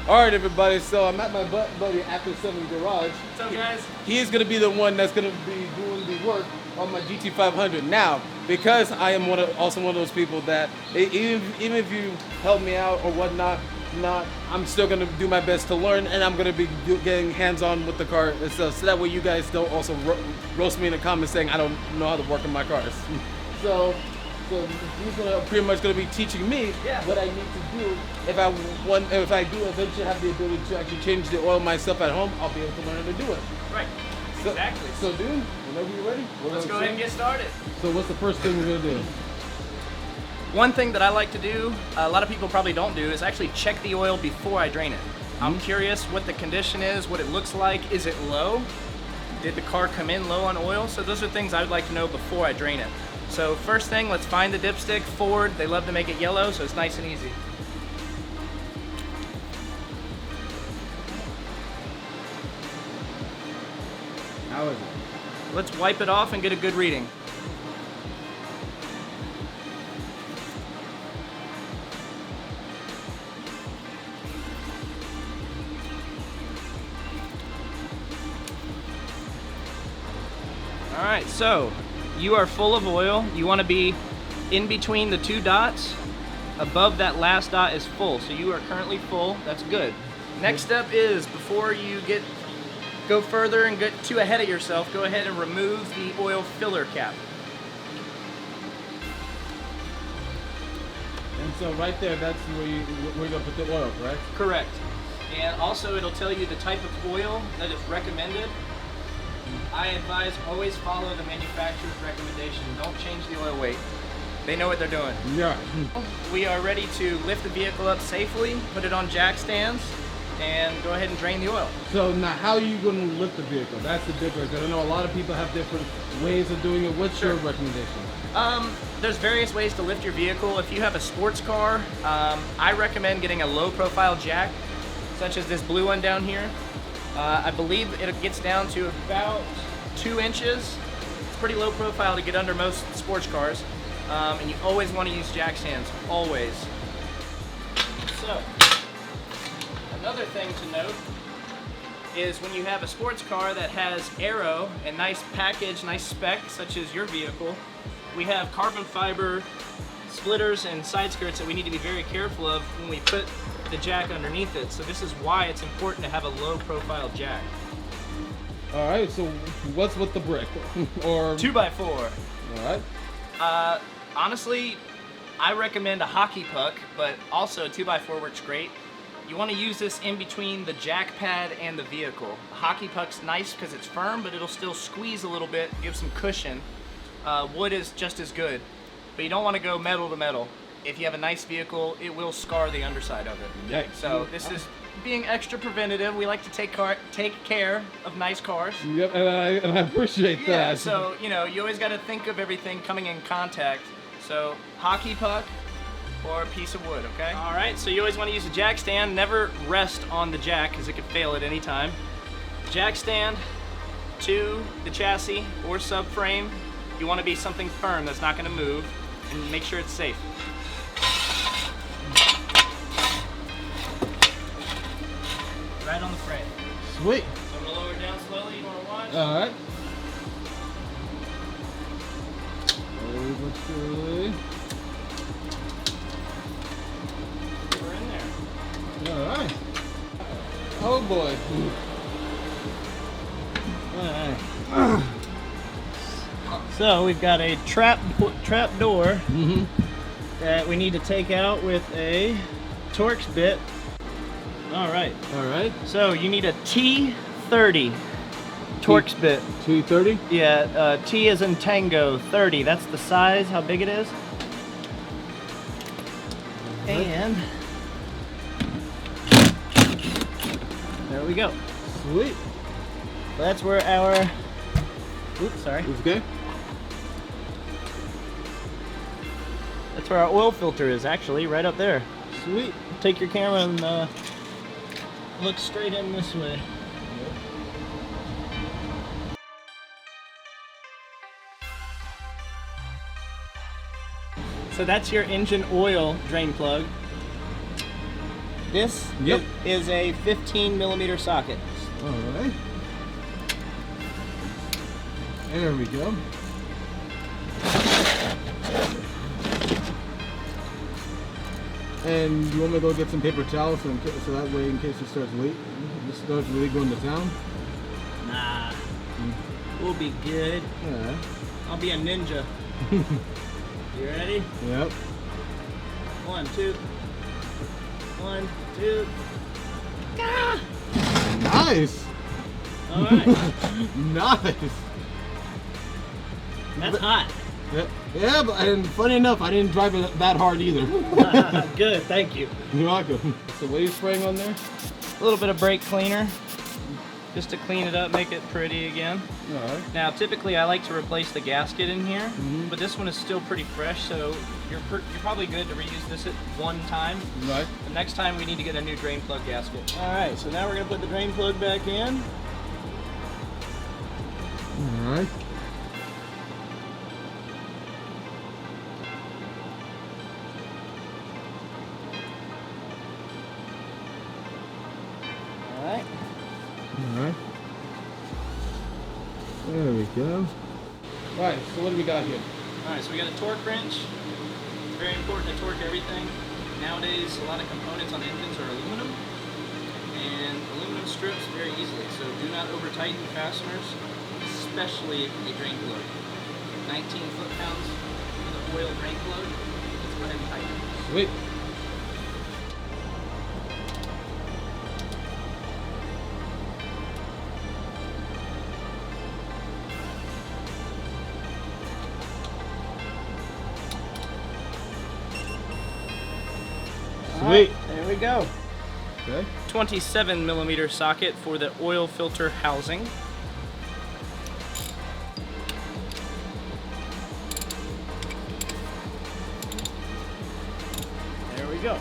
Alright everybody, so I'm at my buddy AFTER7GARAGE. What's up guys? He's going to be the one that's going to be doing the work on my GT500. Now, because I am also one of those people that, even if you help me out or whatnot, I'm still going to do my best to learn, and I'm going to be getting hands-on with the car itself, so that way you guys don't also roast me in the comments saying I don't know how to work on my cars. So he's pretty much going to be teaching me what I need to do. If I do eventually have the ability to actually change the oil myself at home, I'll be able to learn how to do it. Right. So, exactly. So dude, whenever you're ready, let's go ahead and get started. So what's the first thing we're going to do? One thing that I like to do, a lot of people probably don't do, is actually check the oil before I drain it. I'm curious what the condition is, what it looks like. Is it low? Did the car come in low on oil? So those are things I would like to know before I drain it. So first thing, let's find the dipstick. Ford, they love to make it yellow, so it's nice and easy. How is it? Let's wipe it off and get a good reading. All right, so you are full of oil. You want to be in between the two dots. Above that last dot is full, so you are currently full. That's good. Next step is, before you go further and get too ahead of yourself, go ahead and remove the oil filler cap. And so right there, that's where you're gonna put the oil, correct? Correct. And also it'll tell you the type of oil that is recommended. I advise always follow the manufacturer's recommendation. Don't change the oil weight. They know what they're doing. Yeah. We are ready to lift the vehicle up safely, put it on jack stands, and go ahead and drain the oil. So now how are you going to lift the vehicle? That's the difference. I know a lot of people have different ways of doing it. What's your recommendation? There's various ways to lift your vehicle. If you have a sports car, I recommend getting a low profile jack, such as this blue one down here. I believe it gets down to about 2 inches. It's pretty low profile to get under most sports cars. And you always want to use jack stands, always. So, another thing to note is when you have a sports car that has aero and nice package, nice spec, such as your vehicle, we have carbon fiber splitters and side skirts that we need to be very careful of when we put the jack underneath it. So this is why it's important to have a low profile jack. All right, so what's with the brick? Or 2x4. All right. Honestly, I recommend a hockey puck, but also a 2x4 works great. You want to use this in between the jack pad and the vehicle. A hockey puck's nice because it's firm, but it'll still squeeze a little bit, give some cushion. Wood is just as good, but you don't want to go metal to metal. If you have a nice vehicle, it will scar the underside of it. Yikes. So this is being extra preventative. We like to take care of nice cars. Yep, and I appreciate that. So, you know, you always got to think of everything coming in contact. So, hockey puck or a piece of wood, okay? All right, so you always want to use a jack stand. Never rest on the jack because it could fail at any time. Jack stand to the chassis or subframe. You want to be something firm that's not going to move, and make sure it's safe. Right on the frame. Sweet. So I'm going to lower it down slowly. You want to watch? All right. Slowly but surely. We're in there. All right. Oh boy. All right. So we've got a trap door that we need to take out with a Torx bit. All right. All right. So you need a T30 Torx bit. T30? Yeah, T as in Tango, 30. That's the size, how big it is. And there we go. Sweet. That's where our, oops, sorry. It's okay. That's where our oil filter is, actually, right up there. Sweet. Take your camera and look straight in this way. So that's your engine oil drain plug. This Yep. is a 15mm socket. All right. There we go. And you want me to go get some paper towels so, so that way, in case it starts really going to town? Nah, we'll be good. Yeah. I'll be a ninja. You ready? Yep. 1, 2. 1, 2. Ah! Nice. All right. Nice. That's hot. Yeah, but and funny enough, I didn't drive it that hard either. Good, thank you. You're welcome. So what are you spraying on there? A little bit of brake cleaner, just to clean it up, make it pretty again. All right. Now, typically I like to replace the gasket in here, but this one is still pretty fresh, so you're probably good to reuse this at one time. Right. The next time we need to get a new drain plug gasket. All right, so now we're gonna put the drain plug back in. All right. All right. All right. There we go. All right, so what do we got here? All right, so we got a torque wrench. It's very important to torque everything. Nowadays, a lot of components on engines are aluminum, and aluminum strips very easily, so do not over-tighten fasteners, especially a drain plug. 19 foot-pounds for the oil drain plug. Let's go ahead and tighten it. Sweet. Sweet. There we go. Okay. 27mm socket for the oil filter housing. There we go.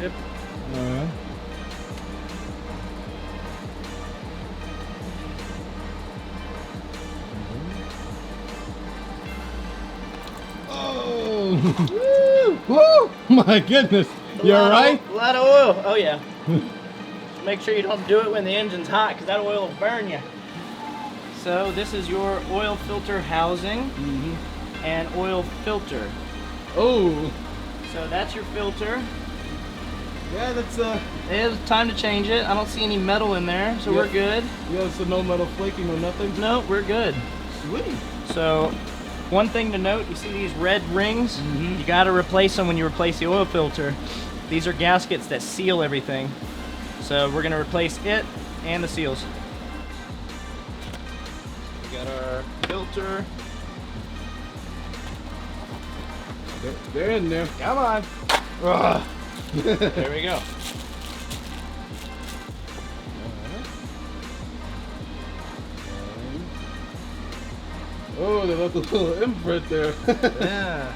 Yep. Alright. Oh! Woo! My goodness! You alright? A lot of oil. Oh yeah. Make sure you don't do it when the engine's hot, because that oil will burn you. So this is your oil filter housing and oil filter. Oh! So that's your filter. Yeah, that's It is time to change it. I don't see any metal in there, so we're good. Yeah, so no metal flaking or nothing? No, we're good. Sweet. So one thing to note, you see these red rings? You got to replace them when you replace the oil filter. These are gaskets that seal everything. So we're going to replace it and the seals. We got our filter. They're in there. Come on. Ugh. There we go. Oh, they left a little imprint there. Yeah.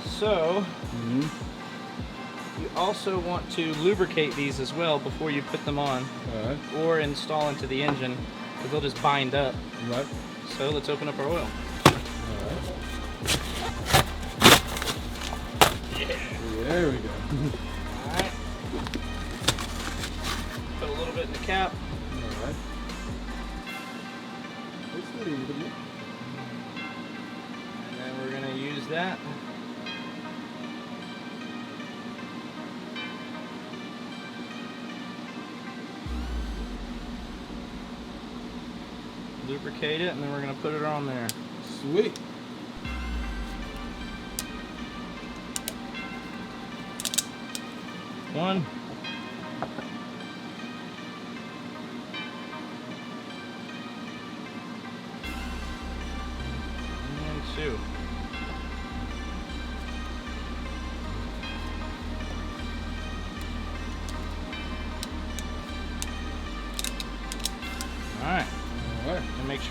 So, you also want to lubricate these as well before you put them on or install into the engine, because they'll just bind up. Right. So let's open up our oil. There we go. Alright. Put a little bit in the cap. Alright. And then we're going to use that. Lubricate it, and then we're going to put it on there. Sweet. One. And two.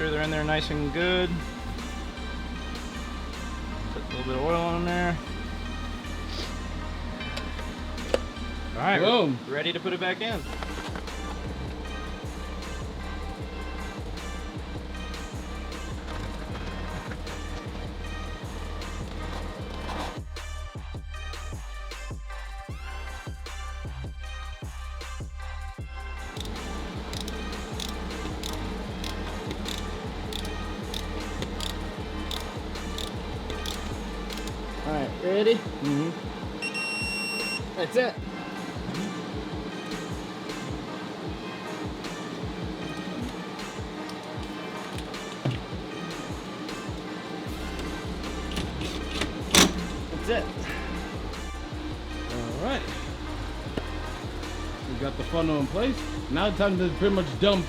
sure they're in there nice and good. Put a little bit of oil on there. All right, boom. Ready to put it back in. All right, ready? Mm-hmm. That's it. That's it. All right. We got the funnel in place. Now it's time to pretty much dump.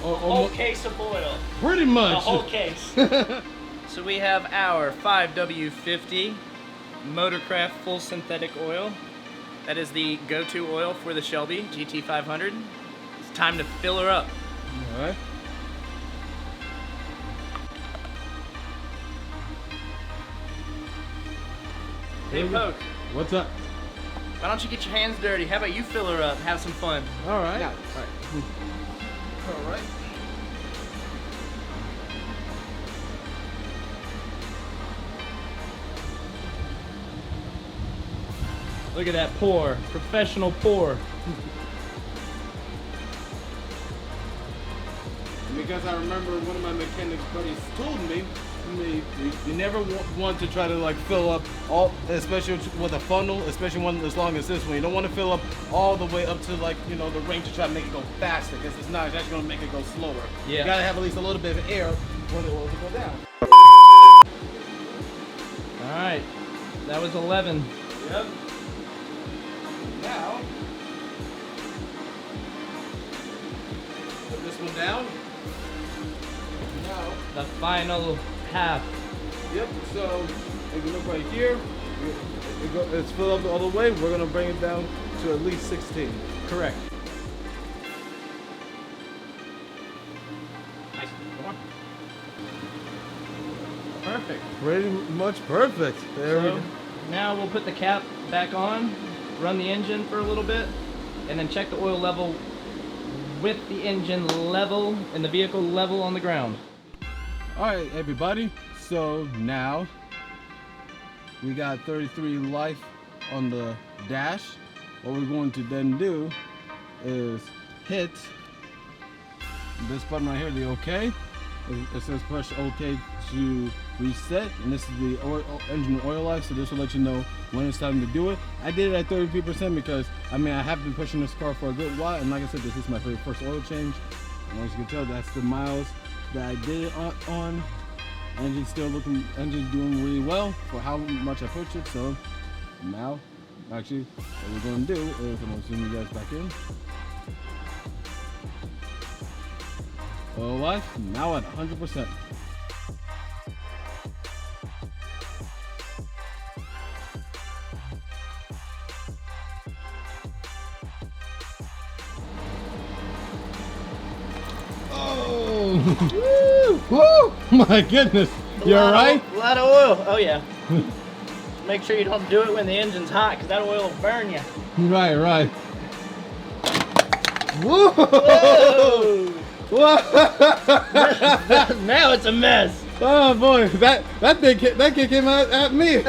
Whole case of oil. Pretty much. The whole case. So we have our 5W50 Motorcraft full synthetic oil. That is the go-to oil for the Shelby GT500. It's time to fill her up. All right. Hey, Poke, What's up? why don't you get your hands dirty? How about you fill her up? Have some fun. All right. Yeah. All right. All right. Look at that pour. Professional pour. Because I remember one of my mechanics buddies told me, you never want to try to like fill up all, especially with a funnel, especially one as long as this one. You don't want to fill up all the way up to like, you know, the range to try to make it go faster, because it's not, it's actually going to make it go slower. Yeah. You got to have at least a little bit of air for the oil to go down. All right, that was 11. Yep. Now, put this one down. Now, The final half. yep, so if you look right here, it's filled up all the way. We're gonna bring it down to at least 16. Correct. Perfect. Pretty much perfect. There we So go. now we'll put the cap back on, run the engine for a little bit, and then check the oil level with the engine level and the vehicle level on the ground. All right, everybody. So now we got 33 life on the dash. What we're going to then do is hit this button right here, the OK. It says push OK to reset, and this is the engine oil life, so this will let you know when it's time to do it. I did it at 33% because I mean I have been pushing this car for a good while, and like I said, this is my very first oil change. And as you can tell, that's the miles that I did it on. Engine's still looking, engine's doing really well for how much I pushed it. So now, actually, what we're going to do is I'm going to zoom you guys back in. Oil life now at 100%. Oh! Woo! My goodness! You alright? A lot of oil. Oh yeah. Make sure you don't do it when the engine's hot, because that oil will burn you. Right, right. Whoa! Whoa! Whoa! Now it's a mess. Oh boy, that kid came out at me.